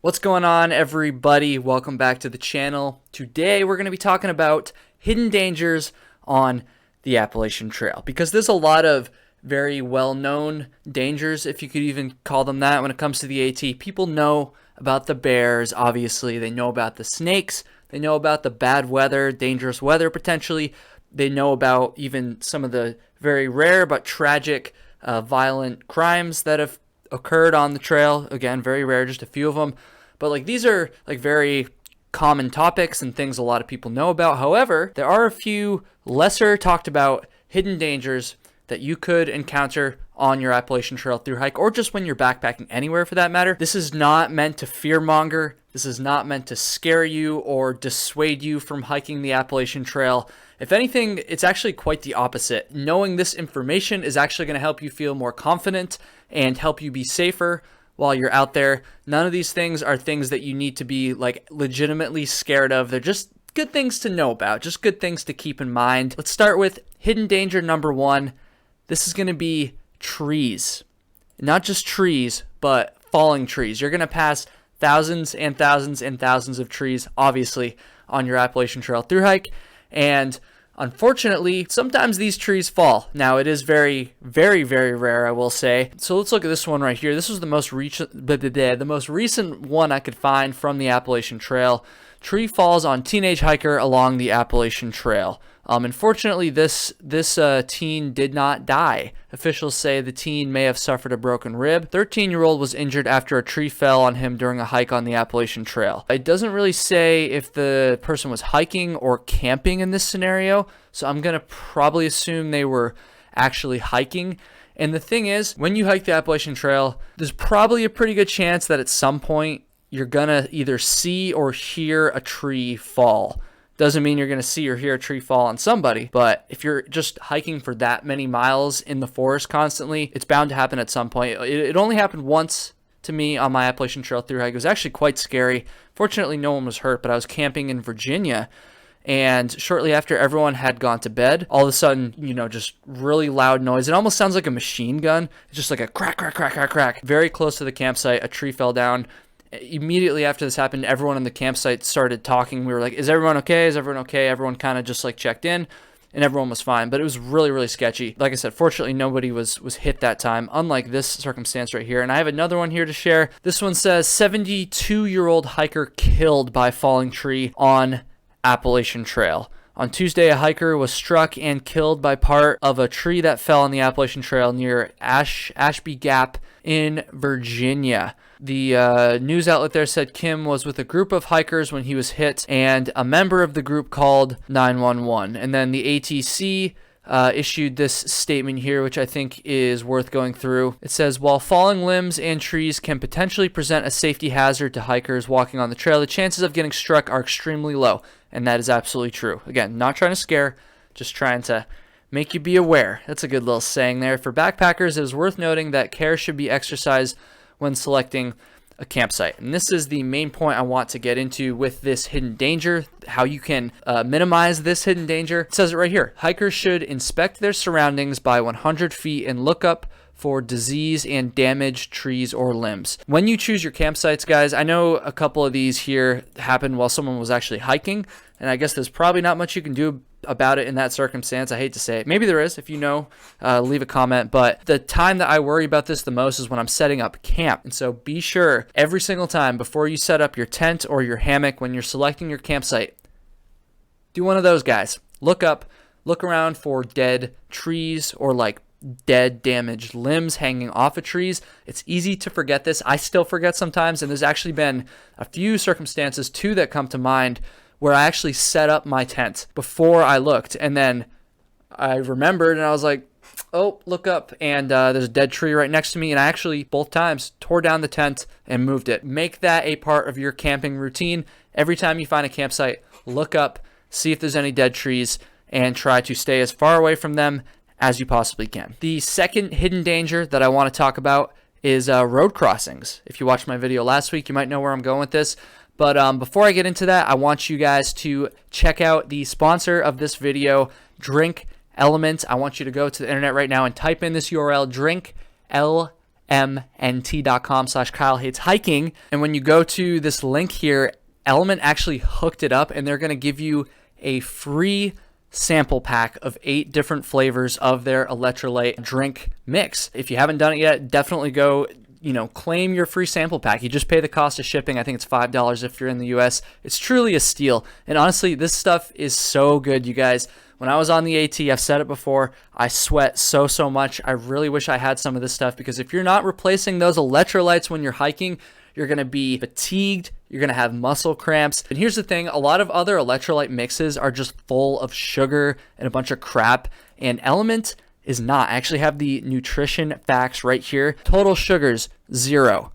What's going on, everybody? Welcome back to the channel. Today we're going to be talking about hidden dangers on the Appalachian Trail, because there's a lot of very well-known dangers, if you could even call them that, when it comes to the AT. People know about the bears, obviously. They know about the snakes. They know about the bad weather, dangerous weather potentially. They know about even some of the very rare but tragic violent crimes that have occurred on the trail. Again, very rare, just a few of them. But these are very common topics and things a lot of people know about. However, there are a few lesser talked about hidden dangers that you could encounter on your Appalachian Trail through hike, or just when you're backpacking anywhere for that matter. This is not meant to fearmonger. This is not meant to scare you or dissuade you from hiking the Appalachian Trail. If anything, it's actually quite the opposite. Knowing this information is actually going to help you feel more confident and help you be safer while you're out there. None of these things are things that you need to be legitimately scared of. They're just good things to know about, just good things to keep in mind. Let's start with hidden danger number one. This is going to be trees. Not just trees, but falling trees. You're going to pass thousands and thousands and thousands of trees, obviously, on your Appalachian Trail through hike. And unfortunately, sometimes these trees fall. Now, it is very, very, very rare, I will say. So let's look at this one right here. This was the most recent one I could find from the Appalachian Trail. Tree falls on teenage hiker along the Appalachian Trail. Unfortunately, this teen did not die. Officials say the teen may have suffered a broken rib. 13-year-old was injured after a tree fell on him during a hike on the Appalachian Trail. It doesn't really say if the person was hiking or camping in this scenario, so I'm going to probably assume they were actually hiking. And the thing is, when you hike the Appalachian Trail, there's probably a pretty good chance that at some point you're going to either see or hear a tree fall. Doesn't mean you're going to see or hear a tree fall on somebody, but if you're just hiking for that many miles in the forest constantly, it's bound to happen at some point. It only happened once to me on my Appalachian Trail through hike. It was actually quite scary. Fortunately, no one was hurt, but I was camping in Virginia, and shortly after everyone had gone to bed, all of a sudden, just really loud noise. It almost sounds like a machine gun. It's just like a crack, crack, crack, crack, crack. Very close to the campsite, a tree fell down. Immediately after this happened, everyone in the campsite started talking. We were like, is everyone okay? Is everyone okay? Everyone kind of just checked in, and everyone was fine. But it was really, really sketchy. Like I said, fortunately, nobody was hit that time, unlike this circumstance right here. And I have another one here to share. This one says 72-year-old hiker killed by falling tree on Appalachian Trail. On Tuesday, a hiker was struck and killed by part of a tree that fell on the Appalachian Trail near Ashby Gap in Virginia. The news outlet there said Kim was with a group of hikers when he was hit, and a member of the group called 911. And then the ATC issued this statement here, which I think is worth going through. It says, while falling limbs and trees can potentially present a safety hazard to hikers walking on the trail, the chances of getting struck are extremely low. And that is absolutely true. Again, not trying to scare, just trying to make you be aware. That's a good little saying there. For backpackers, it is worth noting that care should be exercised when selecting a campsite. And this is the main point I want to get into with this hidden danger, how you can minimize this hidden danger. It says it right here. Hikers should inspect their surroundings by 100 feet and look up for disease and damaged trees or limbs. When you choose your campsites, guys, I know a couple of these here happened while someone was actually hiking, and I guess there's probably not much you can do about it in that circumstance. I hate to say it. Maybe there is. If you know, leave a comment. But the time that I worry about this the most is when I'm setting up camp. And so be sure every single time before you set up your tent or your hammock, when you're selecting your campsite, do one of those guys. Look up, look around for dead trees or dead, damaged limbs hanging off of trees. It's easy to forget this. I still forget sometimes, and there's actually been a few circumstances too that come to mind where I actually set up my tent before I looked, and then I remembered, and I was like, oh, look up, and there's a dead tree right next to me, and I actually, both times, tore down the tent and moved it. Make that a part of your camping routine. Every time you find a campsite, look up, see if there's any dead trees, and try to stay as far away from them as you possibly can. The second hidden danger that I want to talk about is road crossings. If you watched my video last week, you might know where I'm going with this. But before I get into that, I want you guys to check out the sponsor of this video, Drink Element. I want you to go to the internet right now and type in this URL, drinklmnt.com. elementmnt.com/KyleHatesHiking. And when you go to this link here, Element actually hooked it up, and they're going to give you a free sample pack of 8 different flavors of their electrolyte drink mix. If you haven't done it yet, definitely go, claim your free sample pack. You just pay the cost of shipping. I think it's $5 if you're in the US. It's truly a steal. And honestly, this stuff is so good, you guys. When I was on the AT, I've said it before, I sweat so much. I really wish I had some of this stuff, because if you're not replacing those electrolytes when you're hiking, you're going to be fatigued, you're going to have muscle cramps. And here's the thing, a lot of other electrolyte mixes are just full of sugar and a bunch of crap, and Element is not. I actually have the nutrition facts right here. Total sugars, 0.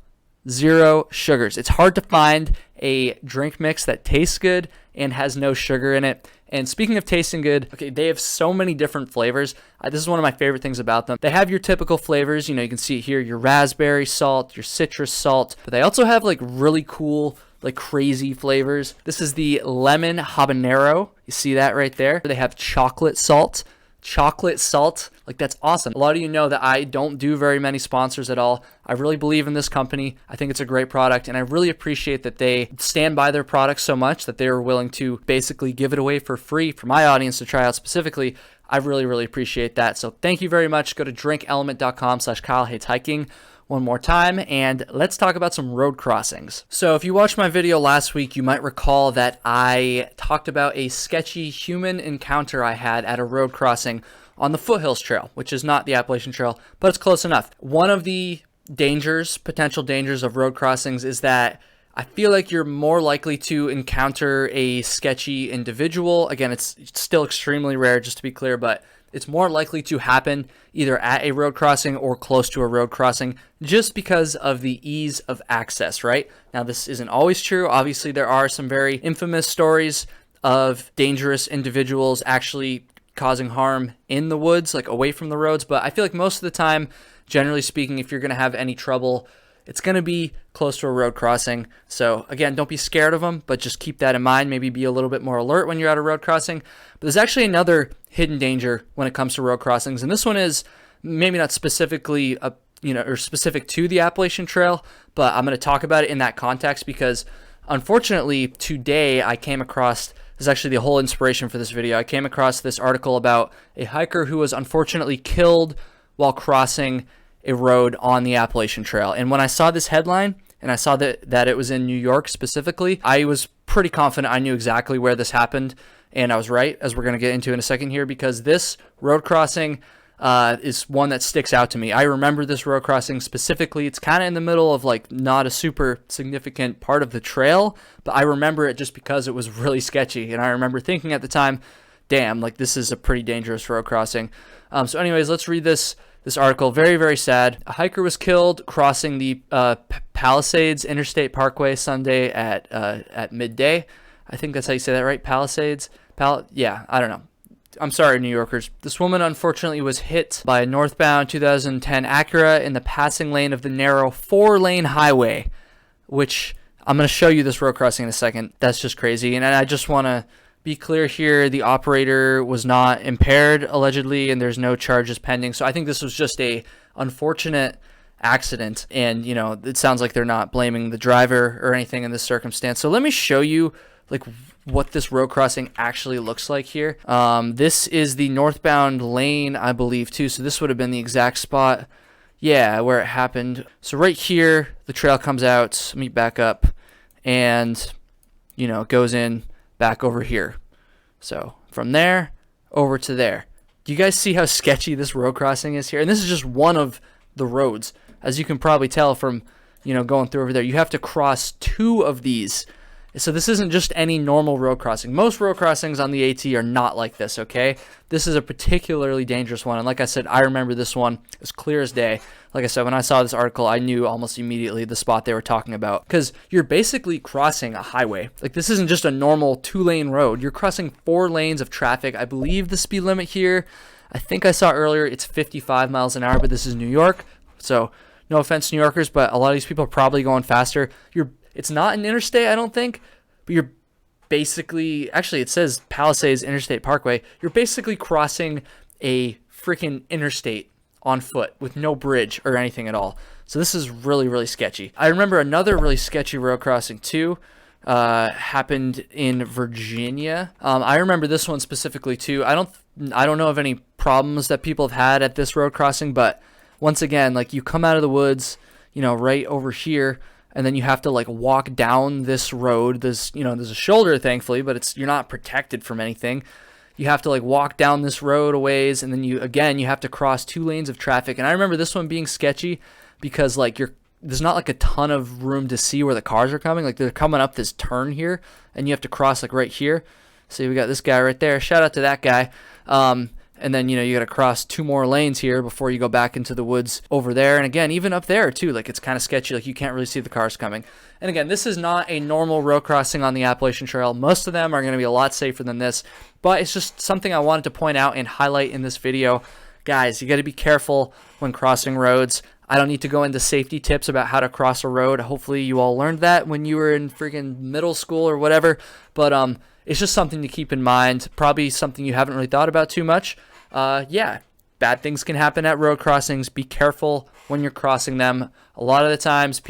0 sugars. It's hard to find a drink mix that tastes good and has no sugar in it. And speaking of tasting good, okay, they have so many different flavors. This is one of my favorite things about them. They have your typical flavors, you can see it here, your raspberry salt, your citrus salt, but they also have like really cool, like crazy flavors. This is the lemon habanero. You see that right there? They have chocolate salt. Chocolate salt, like that's awesome. A lot of you know that I don't do very many sponsors at all. I really believe in this company. I think it's a great product, and I really appreciate that they stand by their products so much that they're willing to basically give it away for free for my audience to try out specifically. I really appreciate that. So thank you very much. Go to drinkelement.com/KyleHatesHiking one more time, and let's talk about some road crossings. So if you watched my video last week, you might recall that I talked about a sketchy human encounter I had at a road crossing on the Foothills Trail, which is not the Appalachian Trail, but it's close enough. One of the potential dangers of road crossings is that I feel like you're more likely to encounter a sketchy individual. Again, it's still extremely rare, just to be clear, but it's more likely to happen either at a road crossing or close to a road crossing, just because of the ease of access, right? Now, this isn't always true. Obviously, there are some very infamous stories of dangerous individuals actually causing harm in the woods, like away from the roads. But I feel like most of the time, generally speaking, if you're going to have any trouble, it's going to be close to a road crossing. So again, don't be scared of them, but just keep that in mind. Maybe be a little bit more alert when you're at a road crossing. But there's actually another hidden danger when it comes to road crossings, and this one is maybe not specifically or specific to the Appalachian Trail, but I'm going to talk about it in that context, because unfortunately today I came across, this is actually the whole inspiration for this video, I came across this article about a hiker who was unfortunately killed while crossing a road on the Appalachian Trail. And when I saw this headline, and I saw that it was in New York specifically, I was pretty confident I knew exactly where this happened. And I was right, as we're going to get into in a second here, because this road crossing is one that sticks out to me. I remember this road crossing specifically. It's kind of in the middle of like not a super significant part of the trail, but I remember it just because it was really sketchy. And I remember thinking at the time, damn, like this is a pretty dangerous road crossing. So anyways, let's read this article. Very sad. A hiker was killed crossing the Palisades Interstate Parkway Sunday at midday. I think that's how you say that, right? Palisades? Yeah, I don't know. I'm sorry, New Yorkers. This woman unfortunately was hit by a northbound 2010 Acura in the passing lane of the narrow 4-lane highway, which I'm going to show you this road crossing in a second. That's just crazy. And I just want to be clear here, the operator was not impaired, allegedly, and there's no charges pending. So I think this was just a unfortunate accident, and it sounds like they're not blaming the driver or anything in this circumstance. So let me show you like what this road crossing actually looks like here. This is the northbound lane, I believe, too. So this would have been the exact spot, yeah, where it happened. So right here, the trail comes out. Let me back up, and it goes in back over here. So from there over to there. Do you guys see how sketchy this road crossing is here? And this is just one of the roads. As you can probably tell from, going through over there, you have to cross 2 of these. So this isn't just any normal road crossing. Most road crossings on the AT are not like this, okay? This is a particularly dangerous one. And like I said, I remember this one as clear as day. Like I said, when I saw this article, I knew almost immediately the spot they were talking about, because you're basically crossing a highway. Like, this isn't just a normal 2-lane road. You're crossing 4 lanes of traffic. I believe the speed limit here, I think I saw earlier, it's 55 miles an hour, but this is New York. So no offense, New Yorkers, but a lot of these people are probably going faster. It's not an interstate, I don't think, but you're basically, actually it says Palisades Interstate Parkway. You're basically crossing a freaking interstate on foot with no bridge or anything at all. So this is really, really sketchy. I remember another really sketchy road crossing too. Happened in Virginia. I remember this one specifically too. I don't know of any problems that people have had at this road crossing, but once again, like you come out of the woods, right over here, and then you have to like walk down this road. There's a shoulder, thankfully, but you're not protected from anything. You have to like walk down this road a ways, and then you have to cross 2 lanes of traffic. And I remember this one being sketchy because like there's not like a ton of room to see where the cars are coming. Like they're coming up this turn here, and you have to cross like right here. See, we got this guy right there. Shout out to that guy. And then, you got to cross 2 more lanes here before you go back into the woods over there. And again, even up there too, like it's kind of sketchy. Like you can't really see the cars coming. And again, this is not a normal road crossing on the Appalachian Trail. Most of them are going to be a lot safer than this, but it's just something I wanted to point out and highlight in this video. Guys, you got to be careful when crossing roads. I don't need to go into safety tips about how to cross a road. Hopefully you all learned that when you were in freaking middle school or whatever. But it's just something to keep in mind. Probably something you haven't really thought about too much. Yeah, bad things can happen at road crossings. Be careful when you're crossing them. A lot of the times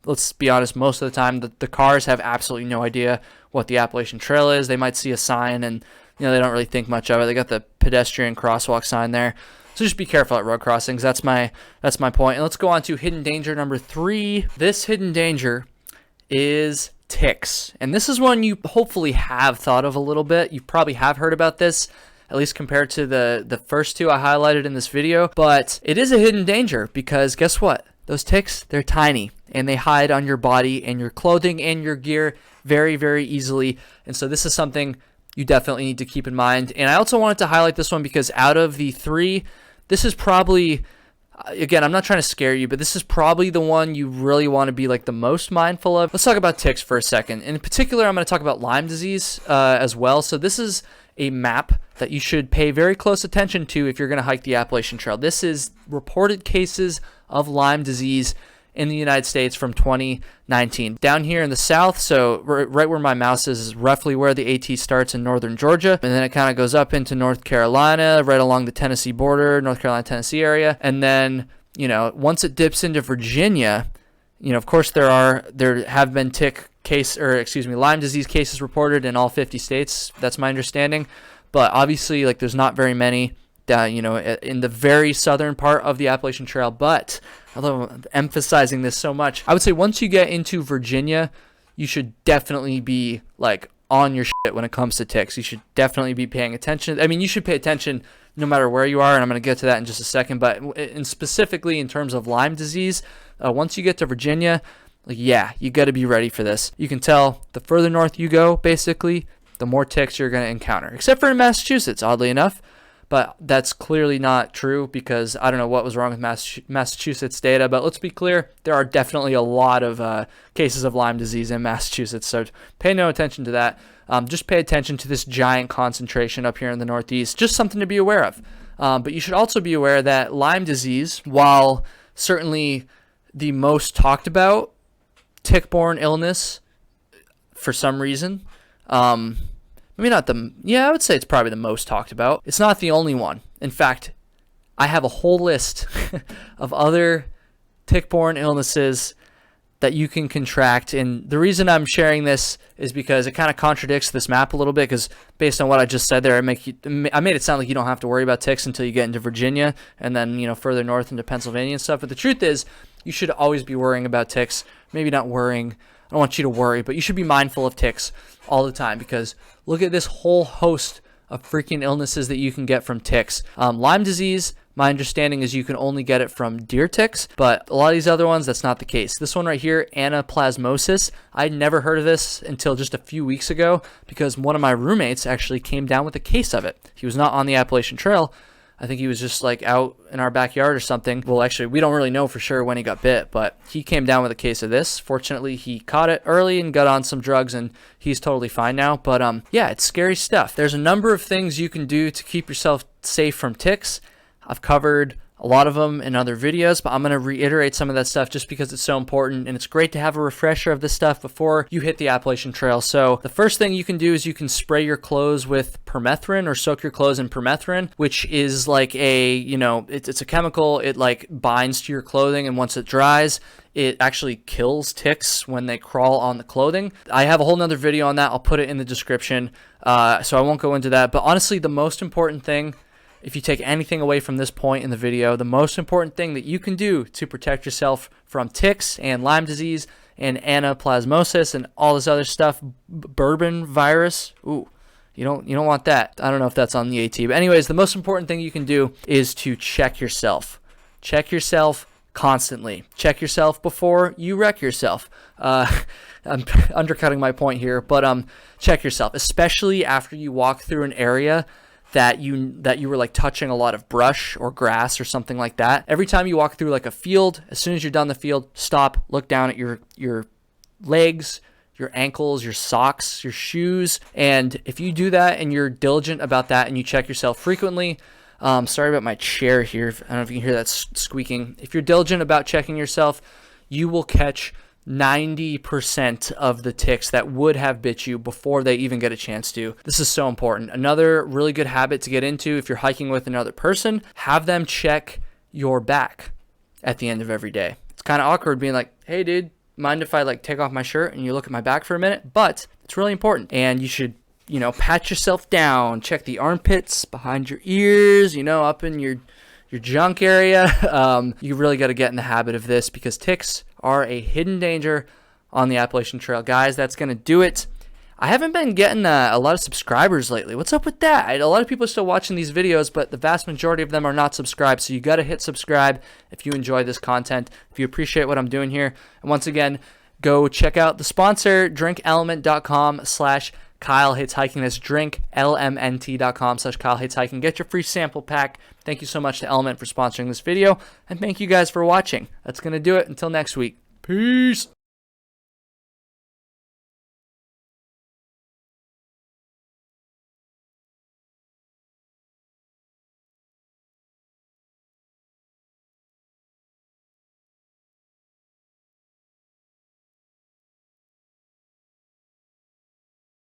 let's be honest, most of the time the cars have absolutely no idea what the Appalachian Trail is. They might see a sign and they don't really think much of it. They got the pedestrian crosswalk sign there. So just be careful at road crossings. That's my point. And let's go on to hidden danger number 3. This hidden danger is ticks. And this is one you hopefully have thought of a little bit. You probably have heard about this, at least compared to the first 2 I highlighted in this video. But it is a hidden danger because guess what? Those ticks, they're tiny and they hide on your body and your clothing and your gear very, very easily. And so this is something you definitely need to keep in mind. And I also wanted to highlight this one because out of the 3, this is probably, again, I'm not trying to scare you, but this is probably the one you really want to be like the most mindful of. Let's talk about ticks for a second. In particular, I'm going to talk about Lyme disease as well. So this is a map that you should pay very close attention to if you're going to hike the Appalachian Trail. This is reported cases of Lyme disease in the United States from 2019. Down here in the south, so right where my mouse is roughly where the AT starts in northern Georgia, and then it kind of goes up into North Carolina, right along the Tennessee border, North Carolina-Tennessee area, and then, once it dips into Virginia, of course there have been Lyme disease cases reported in all 50 states. That's my understanding, but obviously, like, there's not very many in the very southern part of the Appalachian Trail. But although I'm emphasizing this so much, I would say once you get into Virginia, you should definitely be like on your shit when it comes to ticks. You should definitely be paying attention. I mean, you should pay attention no matter where you are, and I'm going to get to that in just a second. But specifically in terms of Lyme disease, once you get to Virginia, you got to be ready for this. You can tell the further north you go, basically, the more ticks you're going to encounter, except for in Massachusetts, oddly enough. But that's clearly not true because I don't know what was wrong with Massachusetts data. But let's be clear, there are definitely a lot of cases of Lyme disease in Massachusetts. So pay no attention to that. Just pay attention to this giant concentration up here in the Northeast. Just something to be aware of. But you should also be aware that Lyme disease, while certainly the most talked about tick-borne illness for some reason, I would say it's probably the most talked about. It's not the only one. In fact, I have a whole list of other tick-borne illnesses that you can contract. And the reason I'm sharing this is because it kind of contradicts this map a little bit, because based on what I just said there, I made it sound like you don't have to worry about ticks until you get into Virginia and then, further north into Pennsylvania and stuff. But the truth is, you should always be worrying about ticks. Maybe not worrying. I don't want you to worry, but you should be mindful of ticks all the time, because look at this whole host of freaking illnesses that you can get from ticks. Lyme disease, my understanding is you can only get it from deer ticks, but a lot of these other ones, that's not the case. This one right here, anaplasmosis, I'd never heard of this until just a few weeks ago, because one of my roommates actually came down with a case of it. He was not on the Appalachian Trail. I think he was just like out in our backyard or something. Well, actually, we don't really know for sure when he got bit, but he came down with a case of this. Fortunately, he caught it early and got on some drugs, and he's totally fine now. But it's scary stuff. There's a number of things you can do to keep yourself safe from ticks. I've covered a lot of them in other videos, but I'm going to reiterate some of that stuff just because it's so important, and it's great to have a refresher of this stuff before you hit the Appalachian Trail. So the first thing you can do is you can spray your clothes with permethrin, or soak your clothes in permethrin, which is like a, it's a chemical. It like binds to your clothing, and once it dries, it actually kills ticks when they crawl on the clothing. I have a whole nother video on that. I'll put it in the description, so I won't go into that. But honestly, the most important thing, if you take anything away from this point in the video, the most important thing that you can do to protect yourself from ticks and Lyme disease and anaplasmosis and all this other stuff, bourbon virus, ooh, you don't want that. I don't know if that's on the AT. But anyways, the most important thing you can do is to check yourself. Check yourself constantly. Check yourself before you wreck yourself. I'm undercutting my point here, but check yourself, especially after you walk through an area that you were like touching a lot of brush or grass or something like that. Every time you walk through like a field, as soon as you're done the field, stop, look down at your legs, your ankles, your socks, your shoes. And if you do that and you're diligent about that and you check yourself frequently, sorry about my chair here. I don't know if you can hear that squeaking. If you're diligent about checking yourself, you will catch 90% of the ticks that would have bit you before they even get a chance to. This is so important. Another really good habit to get into if you're hiking with another person, have them check your back at the end of every day. It's kind of awkward being like, hey dude, mind if I like take off my shirt and you look at my back for a minute? But it's really important, and you should pat yourself down, check the armpits, behind your ears, up in your junk area. You really got to get in the habit of this because ticks are a hidden danger on the Appalachian Trail. Guys, that's going to do it. I haven't been getting a lot of subscribers lately. What's up with that? A lot of people are still watching these videos, but the vast majority of them are not subscribed. So you got to hit subscribe if you enjoy this content, if you appreciate what I'm doing here. And once again, go check out the sponsor, drinkelement.com/Kyle Hates Hiking. That's drinklmnt.com/Kyle Hates Hiking. Get your free sample pack. Thank you so much to Element for sponsoring this video, and thank you guys for watching. That's going to do it. Until next week. Peace.